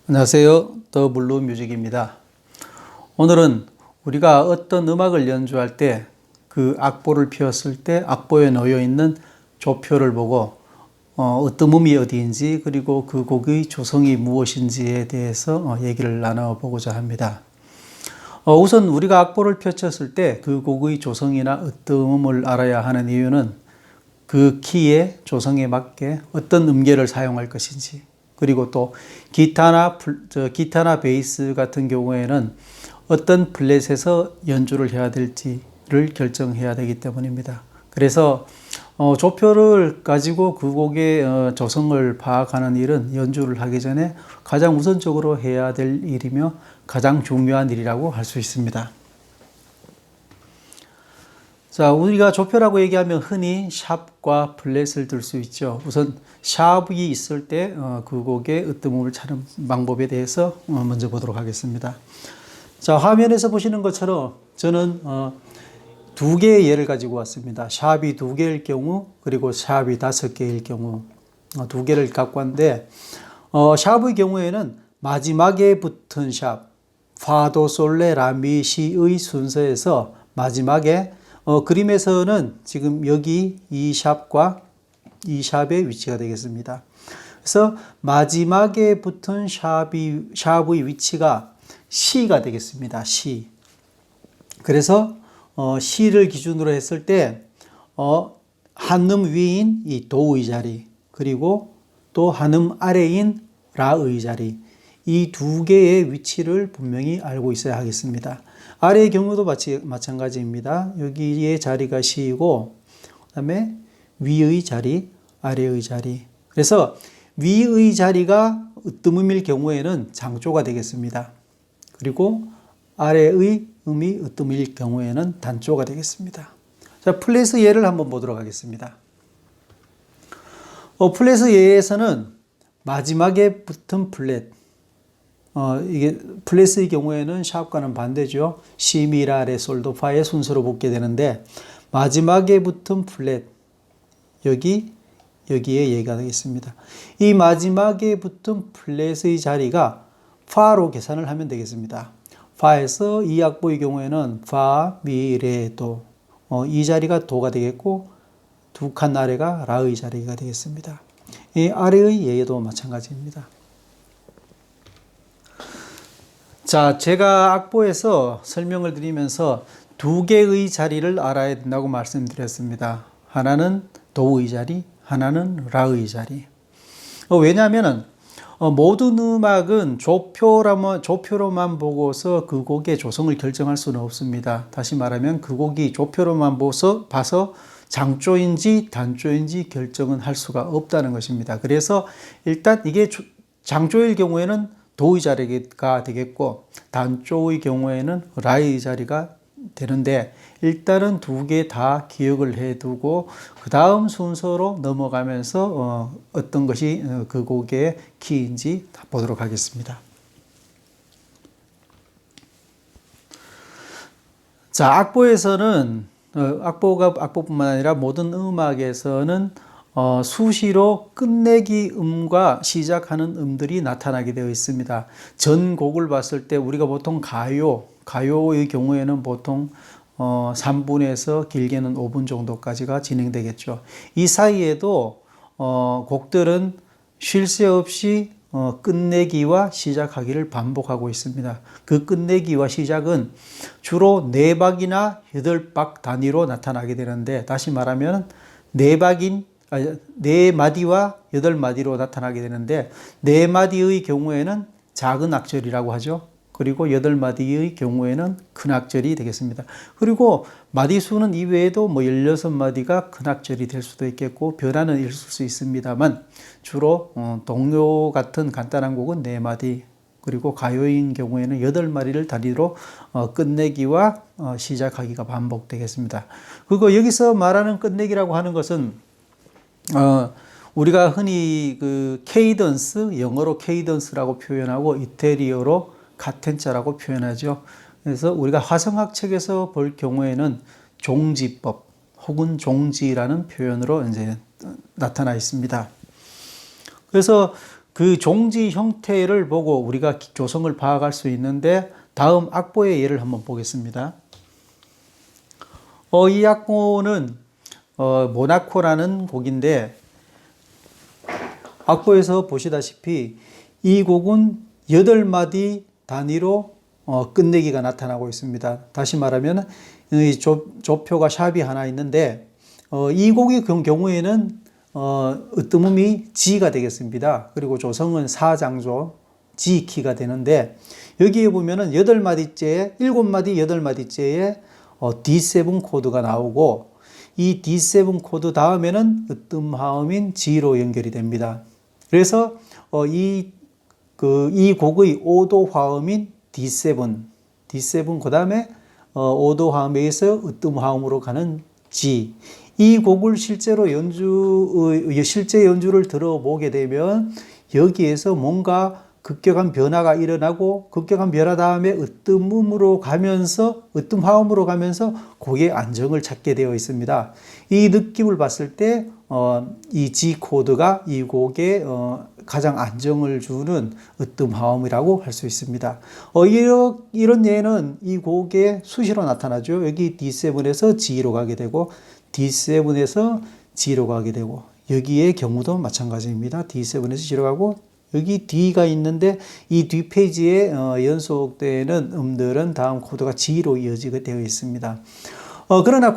안녕하세요. 더 블루 뮤직입니다. 오늘은 우리가 어떤 음악을 연주할 때 그 악보를 펴었을 때 악보에 놓여 있는 조표를 보고 어떤 음이 어디인지 그리고 그 곡의 조성이 무엇인지에 대해서 얘기를 나눠보고자 합니다. 우선 우리가 악보를 펼쳤을 때 그 곡의 조성이나 어떤 음을 알아야 하는 이유는 그 키의 조성에 맞게 어떤 음계를 사용할 것인지, 그리고 또 기타나 베이스 같은 경우에는 어떤 플랫에서 연주를 해야 될지를 결정해야 되기 때문입니다. 그래서 조표를 가지고 그 곡의 조성을 파악하는 일은 연주를 하기 전에 가장 우선적으로 해야 될 일이며 가장 중요한 일이라고 할 수 있습니다. 자, 우리가 조표라고 얘기하면 흔히 샵과 플랫을 들 수 있죠. 우선 샵이 있을 때 그 곡의 으뜸음을 찾는 방법에 대해서 먼저 보도록 하겠습니다. 자, 화면에서 보시는 것처럼 저는 두 개의 예를 가지고 왔습니다. 샵이 두 개일 경우, 그리고 샵이 5개일 경우 두 개를 갖고 왔는데, 샵의 경우에는 마지막에 붙은 샵, 파도, 솔레, 라미, 시의 순서에서 마지막에 그림에서는 지금 여기 이 샵과 이 샵의 위치가 되겠습니다. 그래서 마지막에 붙은 샵의 위치가 C가 되겠습니다. C. 그래서 C를 기준으로 했을 때 한음 위인 이 도의 자리, 그리고 또 한음 아래인 라의 자리, 이 두 개의 위치를 분명히 알고 있어야 하겠습니다. 아래의 경우도 마찬가지입니다. 여기의 자리가 C이고, 그 다음에 위의 자리, 아래의 자리. 그래서 위의 자리가 으뜸음일 경우에는 장조가 되겠습니다. 그리고 아래의 음이 으뜸일 경우에는 단조가 되겠습니다. 자, 플랫의 예를 한번 보도록 하겠습니다. 플랫의 예에서는 마지막에 붙은 플랫, 이게 플랫의 경우에는 샵과는 반대죠. 시, 미, 라, 레, 솔, 도, 파의 순서로 붙게 되는데, 마지막에 붙은 플랫, 여기에 예가 되겠습니다. 이 마지막에 붙은 플랫의 자리가 파로 계산을 하면 되겠습니다. 파에서 이 악보의 경우에는 파, 미, 레, 도, 이 자리가 도가 되겠고, 두 칸 아래가 라의 자리가 되겠습니다. 이 아래의 예도 마찬가지입니다. 자, 제가 악보에서 설명을 드리면서 두 개의 자리를 알아야 된다고 말씀드렸습니다. 하나는 도의 자리, 하나는 라의 자리. 왜냐하면 모든 음악은 조표로만 보고서 그 곡의 조성을 결정할 수는 없습니다. 다시 말하면 그 곡이 조표로만 봐서 장조인지 단조인지 결정은 할 수가 없다는 것입니다. 그래서 일단 이게 장조일 경우에는 도의 자리가 되겠고, 단조의 경우에는 라의 자리가 되는데, 일단은 두 개 다 기억을 해두고 그 다음 순서로 넘어가면서 어떤 것이 그 곡의 키인지 보도록 하겠습니다. 자, 악보에서는 악보뿐만 아니라 모든 음악에서는 수시로 끝내기 음과 시작하는 음들이 나타나게 되어 있습니다. 전 곡을 봤을 때 우리가 보통 가요의 경우에는 보통 3분에서 길게는 5분 정도까지가 진행되겠죠. 이 사이에도 곡들은 쉴 새 없이 끝내기와 시작하기를 반복하고 있습니다. 그 끝내기와 시작은 주로 4박이나 8박 단위로 나타나게 되는데, 다시 말하면 4마디와 8마디로 나타나게 되는데, 4마디의 경우에는 작은 악절이라고 하죠. 그리고 8마디의 경우에는 큰 악절이 되겠습니다. 그리고 마디수는 이외에도 16마디가 큰 악절이 될 수도 있겠고 변화는 있을 수 있습니다만, 주로 동요 같은 간단한 곡은 4마디, 그리고 가요인 경우에는 8마디를 단위로 끝내기와 시작하기가 반복되겠습니다. 그리고 여기서 말하는 끝내기라고 하는 것은 우리가 흔히 그 케이던스, 영어로 케이던스라고 표현하고 이태리어로 카텐자라고 표현하죠. 그래서 우리가 화성학 책에서 볼 경우에는 종지법 혹은 종지라는 표현으로 이제 나타나 있습니다. 그래서 그 종지 형태를 보고 우리가 조성을 파악할 수 있는데 다음 악보의 예를 한번 보겠습니다. 이 악보는 모나코라는 곡인데 악보에서 보시다시피 이 곡은 8마디 단위로 끝내기가 나타나고 있습니다. 다시 말하면 이 조표가 샵이 하나 있는데 이 곡의 경우에는 으뜸음이 G가 되겠습니다. 그리고 조성은 4장조 G키가 되는데 여기에 보면은 8마디째에 7마디 8마디째에 D7 코드가 나오고 이 D7 코드 다음에는 으뜸화음인 G로 연결이 됩니다. 그래서 이 곡의 5도 화음인 D7 그 다음에 5도 화음에 의해서 으뜸화음으로 가는 G. 이 곡을 실제 연주를 들어보게 되면 여기에서 뭔가 급격한 변화가 일어나고 급격한 변화 다음에 으뜸화음으로 가면서 곡의 안정을 찾게 되어 있습니다. 이 느낌을 봤을 때 이 G 코드가 이 곡에 가장 안정을 주는 으뜸화음이라고 할 수 있습니다. 이런 예는 이 곡에 수시로 나타나죠. 여기 D7에서 G로 가게 되고 D7에서 G로 가게 되고 여기의 경우도 마찬가지입니다. D7에서 G로 가고 여기 D가 있는데 이 뒷페이지에 연속되는 음들은 다음 코드가 G로 이어지게 되어 있습니다. 그러나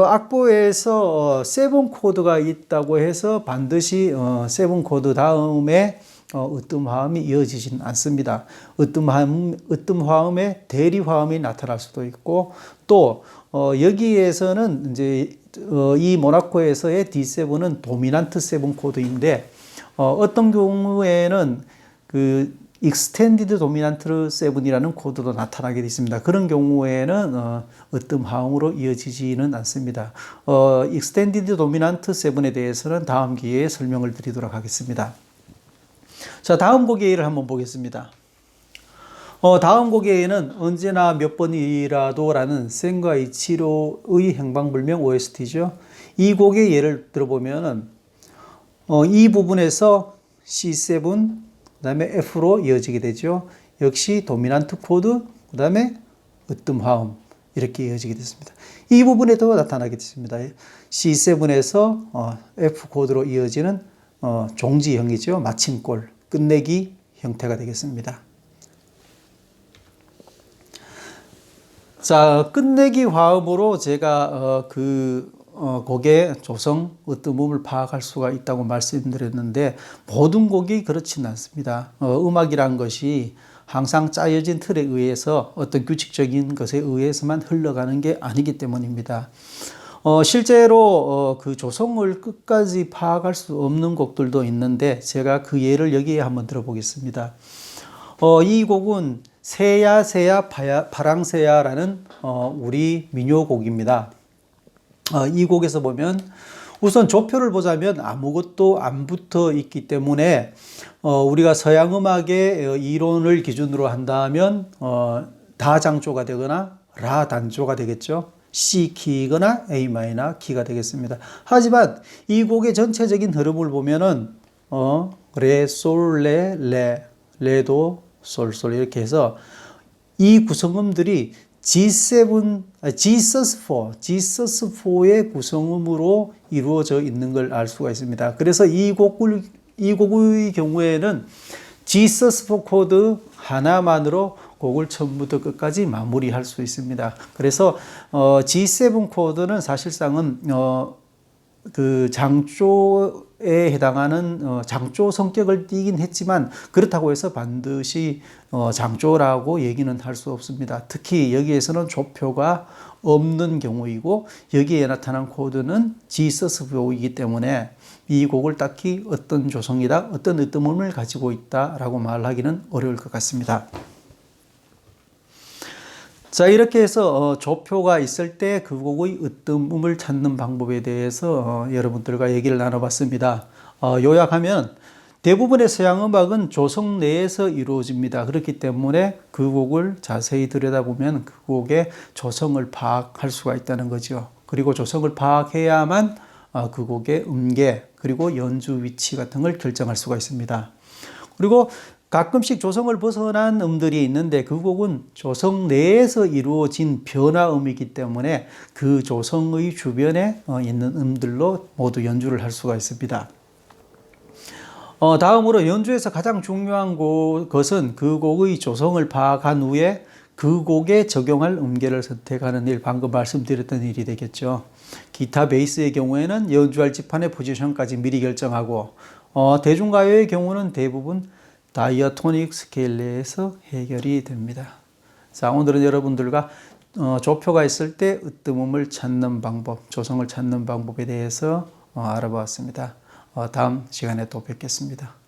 악보에서 7 코드가 있다고 해서 반드시 7 코드 다음에 으뜸화음이 이어지지는 않습니다. 으뜸화음의 대리화음이 나타날 수도 있고 또 여기에서는 이제 이 모나코에서의 D7은 도미넌트 7 코드인데 어떤 경우에는 그 익스텐디드 도미넌트 7이라는 코드도 나타나게 되어 있습니다. 그런 경우에는 으뜸화음으로 이어지지는 않습니다. 익스텐디드 도미넌트 7에 대해서는 다음 기회에 설명을 드리도록 하겠습니다. 자, 다음 곡의 예를 한번 보겠습니다. 다음 곡의 예는 언제나 몇 번이라도라는 센과 이치로의 행방불명 OST죠. 이 곡의 예를 들어보면은 이 부분에서 C7 그 다음에 F로 이어지게 되죠. 역시 도미넌트 코드, 그 다음에 으뜸화음 이렇게 이어지게 됐습니다. 이 부분에도 나타나게 됐습니다. C7에서 F 코드로 이어지는 종지형이죠. 마침골, 끝내기 형태가 되겠습니다. 자, 끝내기 화음으로 제가 곡의 조성, 으뜸음을 파악할 수가 있다고 말씀드렸는데 모든 곡이 그렇지는 않습니다. 음악이란 것이 항상 짜여진 틀에 의해서 어떤 규칙적인 것에 의해서만 흘러가는 게 아니기 때문입니다. 실제로 그 조성을 끝까지 파악할 수 없는 곡들도 있는데 제가 그 예를 여기에 한번 들어보겠습니다. 이 곡은 새야 파랑새야라는 우리 민요곡입니다. 이 곡에서 보면 우선 조표를 보자면 아무것도 안 붙어 있기 때문에 우리가 서양 음악의 이론을 기준으로 한다면 다장조가 되거나 라 단조가 되겠죠. C 키거나 A 마이너 키가 되겠습니다. 하지만 이 곡의 전체적인 흐름을 보면은 레, 솔, 레, 레도, 솔, 솔 이렇게 해서 이 구성음들이 Jesus4의 구성음으로 이루어져 있는 걸 알 수가 있습니다. 그래서 이 곡의 경우에는 Jesus4 코드 하나만으로 곡을 처음부터 끝까지 마무리할 수 있습니다. 그래서 G7 코드는 사실상은 그 장조에 해당하는 장조 성격을 띠긴 했지만 그렇다고 해서 반드시 장조라고 얘기는 할 수 없습니다. 특히 여기에서는 조표가 없는 경우이고 여기에 나타난 코드는 지서스4이기 때문에 이 곡을 딱히 어떤 조성이다, 어떤 으뜸음을 가지고 있다라고 말하기는 어려울 것 같습니다. 자, 이렇게 해서 조표가 있을 때 그 곡의 으뜸음을 찾는 방법에 대해서 여러분들과 얘기를 나눠봤습니다. 요약하면 대부분의 서양 음악은 조성 내에서 이루어집니다. 그렇기 때문에 그 곡을 자세히 들여다보면 그 곡의 조성을 파악할 수가 있다는 거죠. 그리고 조성을 파악해야만 그 곡의 음계 그리고 연주 위치 같은 걸 결정할 수가 있습니다. 그리고 가끔씩 조성을 벗어난 음들이 있는데 그 곡은 조성 내에서 이루어진 변화음이기 때문에 그 조성의 주변에 있는 음들로 모두 연주를 할 수가 있습니다. 다음으로 연주에서 가장 중요한 것은 그 곡의 조성을 파악한 후에 그 곡에 적용할 음계를 선택하는 일, 방금 말씀드렸던 일이 되겠죠. 기타, 베이스의 경우에는 연주할 지판의 포지션까지 미리 결정하고 대중가요의 경우는 대부분 다이아토닉 스케일 내에서 해결이 됩니다. 자, 오늘은 여러분들과 조표가 있을 때 으뜸음을 찾는 방법, 조성을 찾는 방법에 대해서 알아보았습니다. 다음 시간에 또 뵙겠습니다.